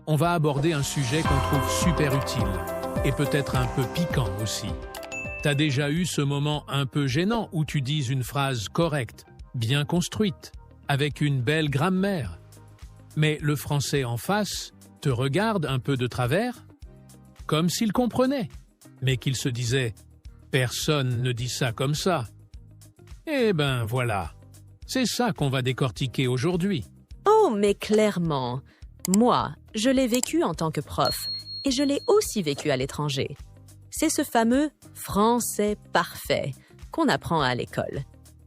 on va aborder un sujet qu'on trouve super utile et peut-être un peu piquant aussi. T'as déjà eu ce moment un peu gênant où tu dis une phrase correcte, bien construite, avec une belle grammaire. Mais le français en face te regarde un peu de travers, comme s'il comprenait, mais qu'il se disait « Personne ne dit ça comme ça ». Eh ben voilà, c'est ça qu'on va décortiquer aujourd'hui. Oh, mais clairement, moi, je l'ai vécu en tant que prof et je l'ai aussi vécu à l'étranger. C'est ce fameux « français parfait » qu'on apprend à l'école,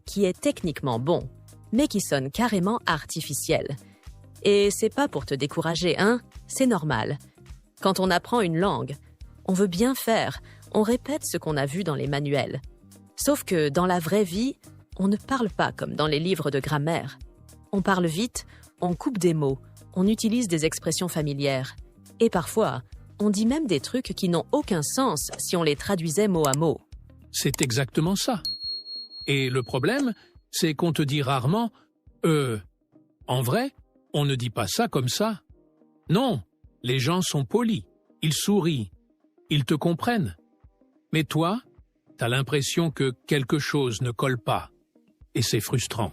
qui est techniquement bon, mais qui sonne carrément artificiel. Et c'est pas pour te décourager, hein? C'est normal. Quand on apprend une langue, on veut bien faire, on répète ce qu'on a vu dans les manuels. Sauf que dans la vraie vie, on ne parle pas comme dans les livres de grammaire. On parle vite, on coupe des mots, on utilise des expressions familières. Et parfois, on dit même des trucs qui n'ont aucun sens si on les traduisait mot à mot. C'est exactement ça. Et le problème, c'est qu'on te dit rarement « en vrai, on ne dit pas ça comme ça ». Non, les gens sont polis, ils sourient, ils te comprennent. Mais toi, t'as l'impression que quelque chose ne colle pas. Et c'est frustrant.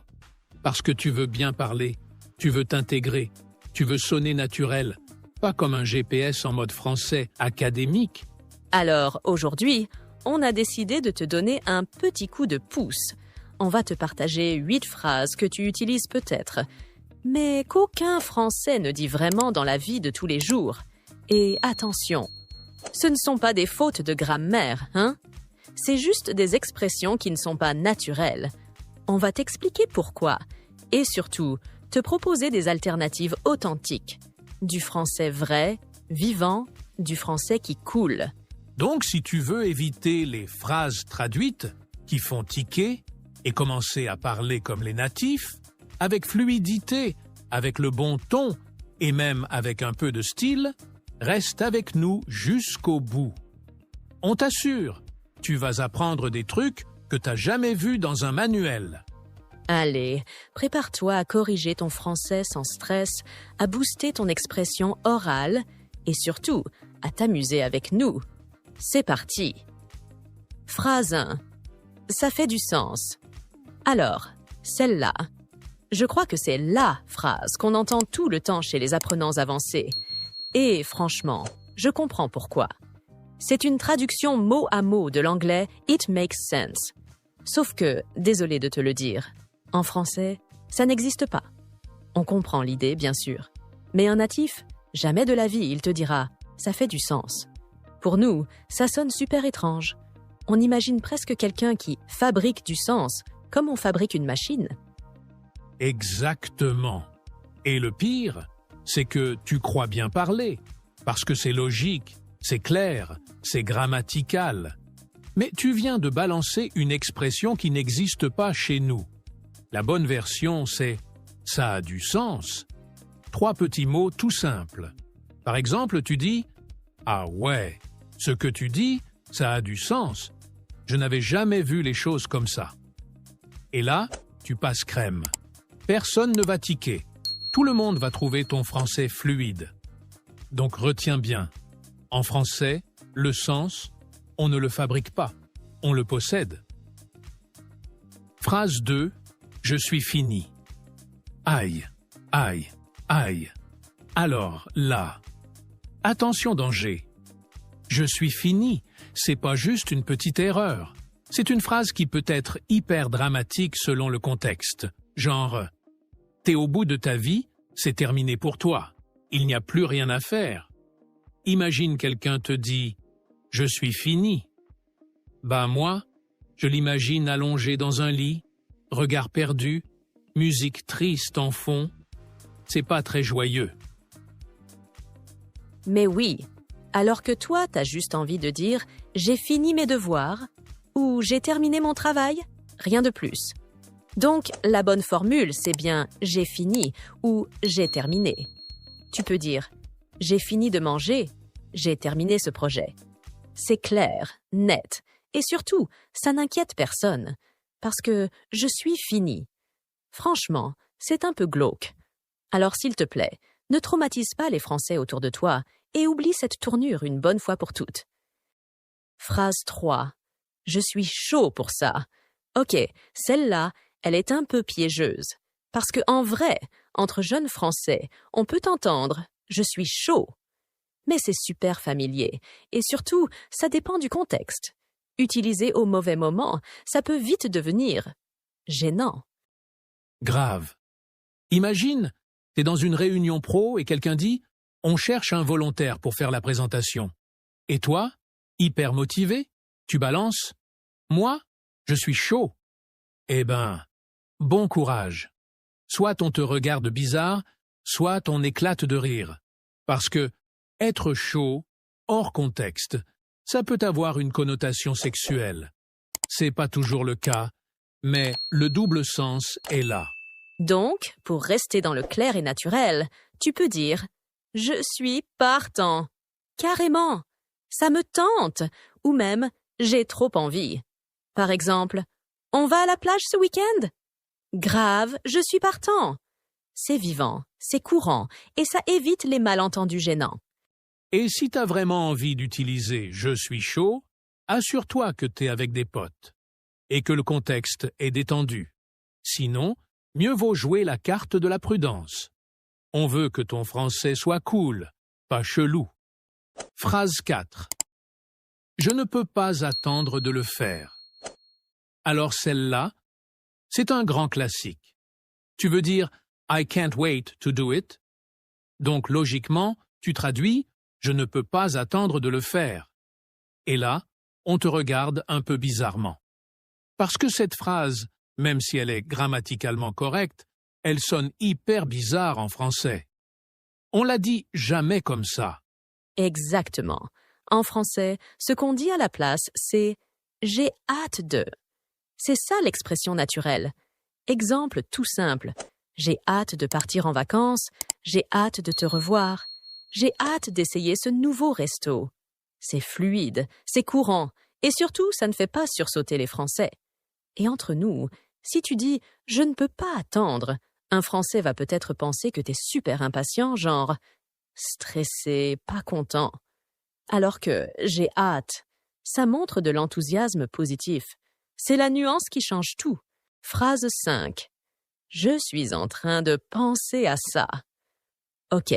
Parce que tu veux bien parler, tu veux t'intégrer, tu veux sonner naturel, pas comme un GPS en mode français académique. Alors, aujourd'hui, on a décidé de te donner un petit coup de pouce. On va te partager 8 phrases que tu utilises peut-être, mais qu'aucun Français ne dit vraiment dans la vie de tous les jours. Et attention, ce ne sont pas des fautes de grammaire, hein? C'est juste des expressions qui ne sont pas naturelles. On va t'expliquer pourquoi, et surtout, te proposer des alternatives authentiques. Du français vrai, vivant, du français qui coule. Donc, si tu veux éviter les phrases traduites qui font tiquer et commencer à parler comme les natifs, avec fluidité, avec le bon ton et même avec un peu de style, reste avec nous jusqu'au bout. On t'assure, tu vas apprendre des trucs que t'as jamais vus dans un manuel. Allez, prépare-toi à corriger ton français sans stress, à booster ton expression orale et surtout à t'amuser avec nous. C'est parti. Phrase 1. Ça fait du sens. Alors, celle-là, je crois que c'est la phrase qu'on entend tout le temps chez les apprenants avancés. Et franchement, je comprends pourquoi. C'est une traduction mot à mot de l'anglais « it makes sense ». Sauf que, désolé de te le dire, en français, ça n'existe pas. On comprend l'idée, bien sûr. Mais un natif, jamais de la vie, il te dira « ça fait du sens ». Pour nous, ça sonne super étrange. On imagine presque quelqu'un qui fabrique du sens, comme on fabrique une machine. Exactement. Et le pire, c'est que tu crois bien parler, parce que c'est logique, c'est clair, c'est grammatical. Mais tu viens de balancer une expression qui n'existe pas chez nous. La bonne version, c'est « ça a du sens ». 3 petits mots tout simples. Par exemple, tu dis « ah ouais, ce que tu dis, ça a du sens. Je n'avais jamais vu les choses comme ça ». Et là, tu passes crème. Personne ne va tiquer. Tout le monde va trouver ton français fluide. Donc retiens bien. En français, le sens, on ne le fabrique pas, on le possède. Phrase 2. Je suis fini. Aïe, aïe, aïe. Alors, là. Attention danger. Je suis fini, c'est pas juste une petite erreur. C'est une phrase qui peut être hyper dramatique selon le contexte. Genre, t'es au bout de ta vie, c'est terminé pour toi. Il n'y a plus rien à faire. Imagine quelqu'un te dit « je suis fini ». Ben moi, je l'imagine allongé dans un lit, regard perdu, musique triste en fond. C'est pas très joyeux. Mais oui, alors que toi, t'as juste envie de dire « j'ai fini mes devoirs » ou « j'ai terminé mon travail », rien de plus. Donc, la bonne formule, c'est bien « j'ai fini » ou « j'ai terminé ». Tu peux dire « j'ai fini de manger », « j'ai terminé ce projet ». C'est clair, net, et surtout, ça n'inquiète personne, parce que « je suis fini ». Franchement, c'est un peu glauque. Alors s'il te plaît, Ne traumatise pas les Français autour de toi et oublie cette tournure une bonne fois pour toutes. Phrase 3. Je suis chaud pour ça. Ok, celle-là, elle est un peu piégeuse. Parce que en vrai, entre jeunes Français, on peut entendre « je suis chaud ». Mais c'est super familier. Et surtout, ça dépend du contexte. Utilisé au mauvais moment, ça peut vite devenir gênant. Grave. Imagine, t'es dans une réunion pro et quelqu'un dit « on cherche un volontaire pour faire la présentation ». Et toi, hyper motivé, tu balances « moi, je suis chaud ». Eh ben, bon courage. Soit on te regarde bizarre, soit on éclate de rire. Parce que être chaud, hors contexte, ça peut avoir une connotation sexuelle. C'est pas toujours le cas, mais le double sens est là. Donc, pour rester dans le clair et naturel, tu peux dire « je suis partant ». Carrément. Ça me tente. Ou même « j'ai trop envie ». Par exemple, « on va à la plage ce week-end » ? Grave, je suis partant. C'est vivant, c'est courant, et ça évite les malentendus gênants. Et si t'as vraiment envie d'utiliser « je suis chaud », assure-toi que t'es avec des potes et que le contexte est détendu. Sinon, mieux vaut jouer la carte de la prudence. On veut que ton français soit cool, pas chelou. Phrase 4. Je ne peux pas attendre de le faire. Alors celle-là, c'est un grand classique. Tu veux dire « I can't wait to do it ». Donc logiquement, tu traduis « je ne peux pas attendre de le faire ». Et là, on te regarde un peu bizarrement. Parce que cette phrase, même si elle est grammaticalement correcte, elle sonne hyper bizarre en français. On la dit jamais comme ça. Exactement. En français, ce qu'on dit à la place, c'est « j'ai hâte de ». C'est ça l'expression naturelle. Exemple tout simple. J'ai hâte de partir en vacances, j'ai hâte de te revoir, j'ai hâte d'essayer ce nouveau resto. C'est fluide, c'est courant, et surtout, ça ne fait pas sursauter les Français. Et entre nous, si tu dis « je ne peux pas attendre », un Français va peut-être penser que t'es super impatient, genre stressé, pas content. Alors que « j'ai hâte », ça montre de l'enthousiasme positif. C'est la nuance qui change tout. Phrase 5. Je suis en train de penser à ça. Ok,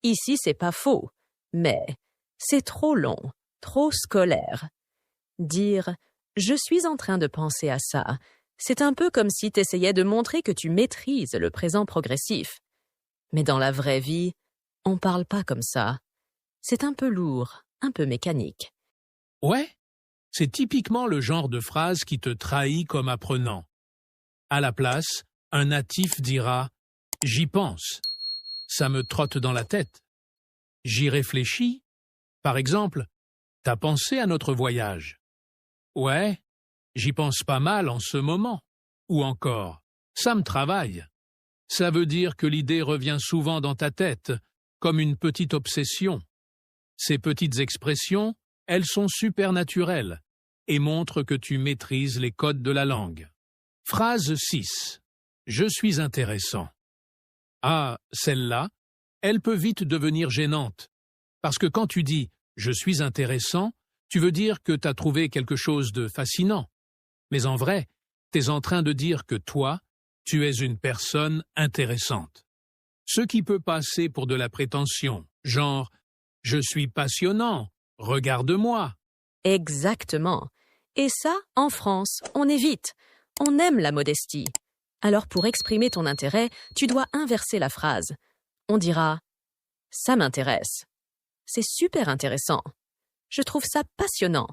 ici c'est pas faux, mais c'est trop long, trop scolaire. Dire « je suis en train de penser à ça », c'est un peu comme si t'essayais de montrer que tu maîtrises le présent progressif. Mais dans la vraie vie, on parle pas comme ça. C'est un peu lourd, un peu mécanique. Ouais, c'est typiquement le genre de phrase qui te trahit comme apprenant. À la place, un natif dira « j'y pense ». Ça me trotte dans la tête. J'y réfléchis. Par exemple, t'as pensé à notre voyage? Ouais, j'y pense pas mal en ce moment. Ou encore, ça me travaille. Ça veut dire que l'idée revient souvent dans ta tête, comme une petite obsession. Ces petites expressions, elles sont supernaturelles et montrent que tu maîtrises les codes de la langue. Phrase 6. Je suis intéressant. Ah, celle-là, elle peut vite devenir gênante. Parce que quand tu dis « je suis intéressant », tu veux dire que t'as trouvé quelque chose de fascinant. Mais en vrai, t'es en train de dire que toi, tu es une personne intéressante. Ce qui peut passer pour de la prétention, genre « je suis passionnant, regarde-moi ». Exactement. Et ça, en France, on évite. On aime la modestie. Alors pour exprimer ton intérêt, tu dois inverser la phrase. On dira « ça m'intéresse ». C'est super intéressant. Je trouve ça passionnant.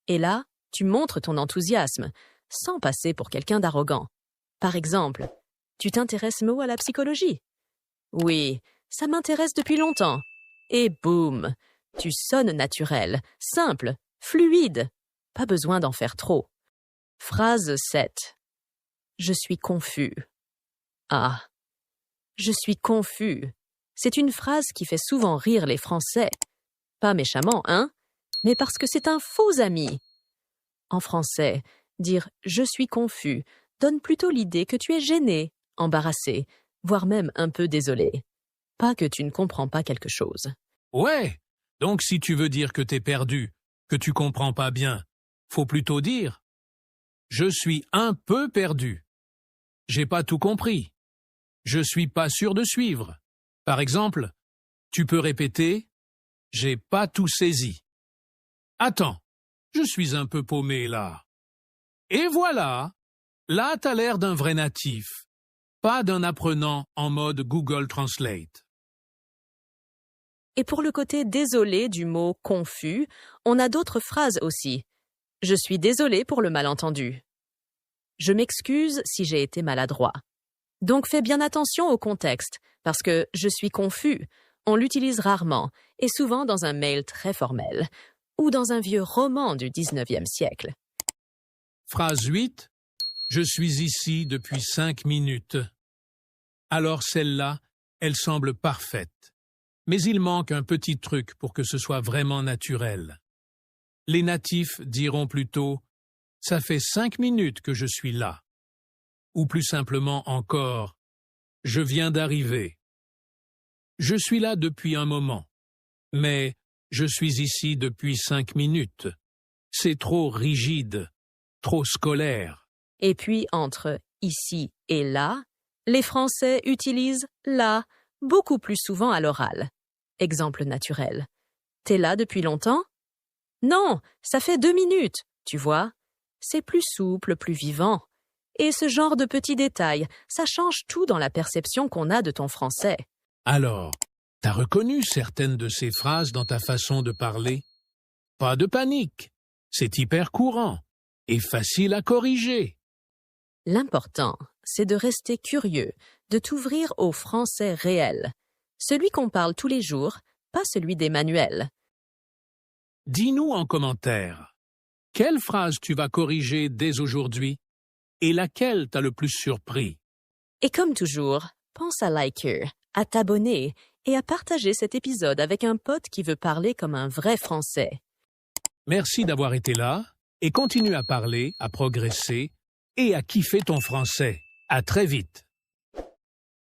Et là, tu montres ton enthousiasme, sans passer pour quelqu'un d'arrogant. Par exemple, tu t'intéresses à la psychologie? Oui, ça m'intéresse depuis longtemps. Et boum, tu sonnes naturel, simple, fluide. Pas besoin d'en faire trop. Phrase 7. Je suis confus. Ah, je suis confus. C'est une phrase qui fait souvent rire les Français. Pas méchamment, hein? Mais parce que c'est un faux ami. En français, dire « je suis confus » donne plutôt l'idée que tu es gêné, embarrassé, voire même un peu désolé. pas que tu ne comprends pas quelque chose. Ouais, donc si tu veux dire que t'es perdu, que tu comprends pas bien, faut plutôt dire « Je suis un peu perdu. J'ai pas tout compris. Je suis pas sûr de suivre. » Par exemple, tu peux répéter « J'ai pas tout saisi. » Attends, je suis un peu paumé là. Et voilà, là t'as l'air d'un vrai natif, pas d'un apprenant en mode Google Translate. Et pour le côté désolé du mot « confus », on a d'autres phrases aussi. Je suis désolé pour le malentendu. Je m'excuse si j'ai été maladroit. Donc fais bien attention au contexte, parce que « je suis confus », on l'utilise rarement, et souvent dans un mail très formel, ou dans un vieux roman du 19e siècle. Phrase 8. Je suis ici depuis 5 minutes. Alors celle-là, elle semble parfaite. Mais il manque un petit truc pour que ce soit vraiment naturel. Les natifs diront plutôt « ça fait 5 minutes que je suis là ». Ou plus simplement encore « je viens d'arriver ». Je suis là depuis un moment, mais je suis ici depuis 5 minutes. C'est trop rigide, trop scolaire. Et puis entre ici et là, les Français utilisent là beaucoup plus souvent à l'oral. Exemple naturel. T'es là depuis longtemps? Non, ça fait 2 minutes, tu vois. C'est plus souple, plus vivant. Et ce genre de petits détails, ça change tout dans la perception qu'on a de ton français. Alors, t'as reconnu certaines de ces phrases dans ta façon de parler? Pas de panique, c'est hyper courant et facile à corriger. L'important, c'est de rester curieux, de t'ouvrir au français réel, celui qu'on parle tous les jours, pas celui des manuels. Dis-nous en commentaire, quelle phrase tu vas corriger dès aujourd'hui et laquelle t'a le plus surpris? Et comme toujours, pense à liker, à t'abonner et à partager cet épisode avec un pote qui veut parler comme un vrai Français. Merci d'avoir été là et continue à parler, à progresser et à kiffer ton français. À très vite.